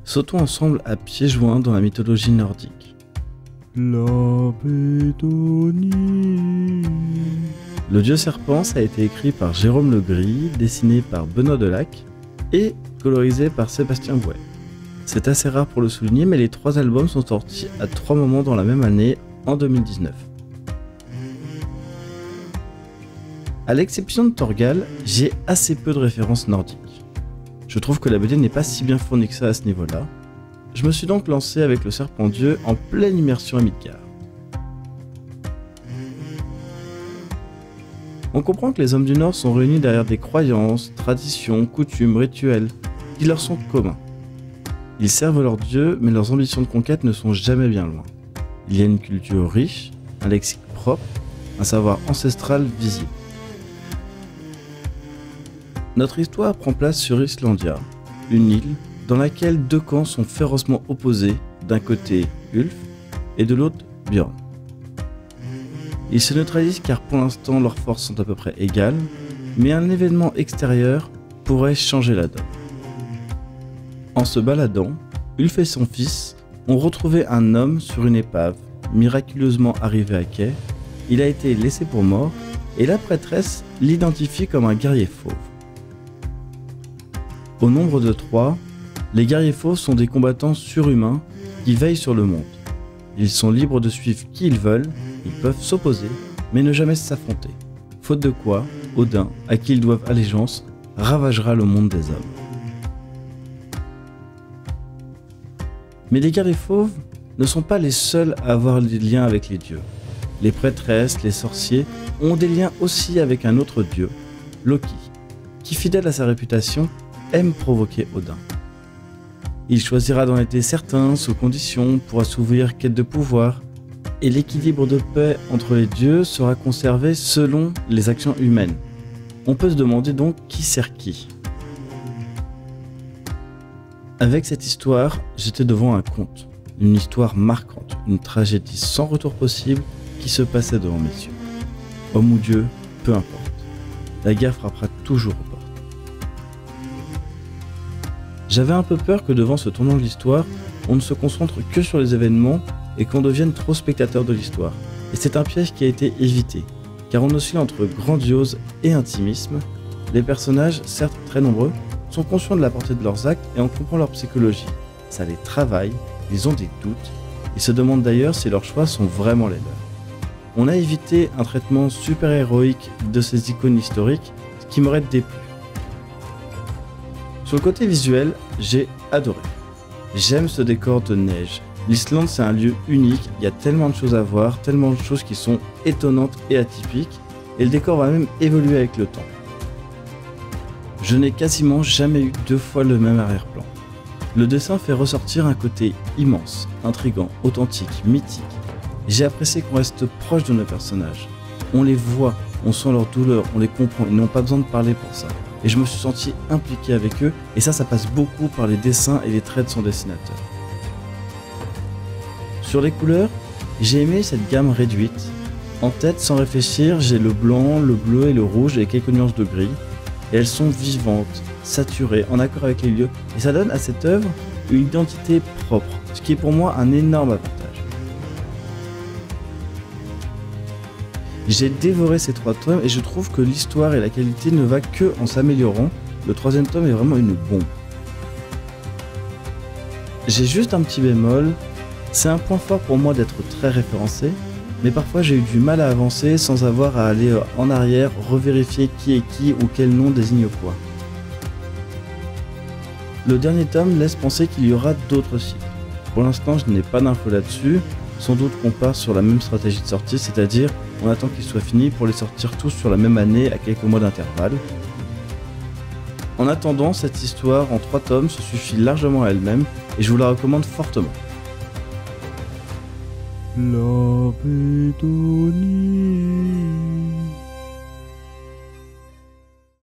Sautons ensemble à pieds joints dans la mythologie nordique. La Bédonie. Le dieu serpent, ça a été écrit par Jérôme Legris, dessiné par Benoît Delac et colorisé par Sébastien Bouet. C'est assez rare pour le souligner, mais les 3 albums sont sortis à 3 moments dans la même année, en 2019. À l'exception de Torgal, j'ai assez peu de références nordiques. Je trouve que la BD n'est pas si bien fournie que ça à ce niveau-là. Je me suis donc lancé avec le Serpent Dieu en pleine immersion à Midgard. On comprend que les hommes du Nord sont réunis derrière des croyances, traditions, coutumes, rituels qui leur sont communs. Ils servent leurs dieux, mais leurs ambitions de conquête ne sont jamais bien loin. Il y a une culture riche, un lexique propre, un savoir ancestral visible. Notre histoire prend place sur Islandia, une île dans laquelle 2 camps sont férocement opposés, d'un côté Ulf et de l'autre Björn. Ils se neutralisent car pour l'instant leurs forces sont à peu près égales, mais un événement extérieur pourrait changer la donne. En se baladant, Ulf et son fils ont retrouvé un homme sur une épave, miraculeusement arrivé à quai. Il a été laissé pour mort et la prêtresse l'identifie comme un guerrier fauve. Au nombre de 3, les guerriers fauves sont des combattants surhumains qui veillent sur le monde. Ils sont libres de suivre qui ils veulent, ils peuvent s'opposer, mais ne jamais s'affronter. Faute de quoi, Odin, à qui ils doivent allégeance, ravagera le monde des hommes. Mais les guerriers fauves ne sont pas les seuls à avoir des liens avec les dieux. Les prêtresses, les sorciers ont des liens aussi avec un autre dieu, Loki, qui, fidèle à sa réputation, aime provoquer Odin. Il choisira d'en être certain, sous condition, pour assouvir quête de pouvoir, et l'équilibre de paix entre les dieux sera conservé selon les actions humaines. On peut se demander donc qui sert qui. Avec cette histoire, j'étais devant un conte, une histoire marquante, une tragédie sans retour possible qui se passait devant mes yeux. Homme ou Dieu, peu importe, la guerre frappera toujours aux portes. J'avais un peu peur que devant ce tournant de l'histoire, on ne se concentre que sur les événements et qu'on devienne trop spectateur de l'histoire. Et c'est un piège qui a été évité, car on oscille entre grandiose et intimisme. Les personnages, certes très nombreux, sont conscients de la portée de leurs actes et on comprend leur psychologie. Ça les travaille, ils ont des doutes, ils se demandent d'ailleurs si leurs choix sont vraiment les leurs. On a évité un traitement super-héroïque de ces icônes historiques, ce qui m'aurait déplu. Sur le côté visuel, j'ai adoré. J'aime ce décor de neige. L'Islande, c'est un lieu unique, il y a tellement de choses à voir, tellement de choses qui sont étonnantes et atypiques, et le décor va même évoluer avec le temps. Je n'ai quasiment jamais eu 2 fois le même arrière-plan. Le dessin fait ressortir un côté immense, intriguant, authentique, mythique. J'ai apprécié qu'on reste proche de nos personnages. On les voit, on sent leur douleur, on les comprend, ils n'ont pas besoin de parler pour ça. Et je me suis senti impliqué avec eux, et ça passe beaucoup par les dessins et les traits de son dessinateur. Sur les couleurs, j'ai aimé cette gamme réduite. En tête, sans réfléchir, j'ai le blanc, le bleu et le rouge et quelques nuances de gris. Et elles sont vivantes, saturées, en accord avec les lieux, et ça donne à cette œuvre une identité propre, ce qui est pour moi un énorme avantage. J'ai dévoré ces 3 tomes et je trouve que l'histoire et la qualité ne va que en s'améliorant. Le 3e tome est vraiment une bombe. J'ai juste un petit bémol, c'est un point fort pour moi d'être très référencé, mais parfois j'ai eu du mal à avancer sans avoir à aller en arrière, revérifier qui est qui ou quel nom désigne quoi. Le dernier tome laisse penser qu'il y aura d'autres cycles. Pour l'instant, je n'ai pas d'infos là-dessus, sans doute qu'on part sur la même stratégie de sortie, c'est-à-dire on attend qu'ils soient finis pour les sortir tous sur la même année à quelques mois d'intervalle. En attendant, cette histoire en 3 tomes se suffit largement à elle-même et je vous la recommande fortement. La Bédonie.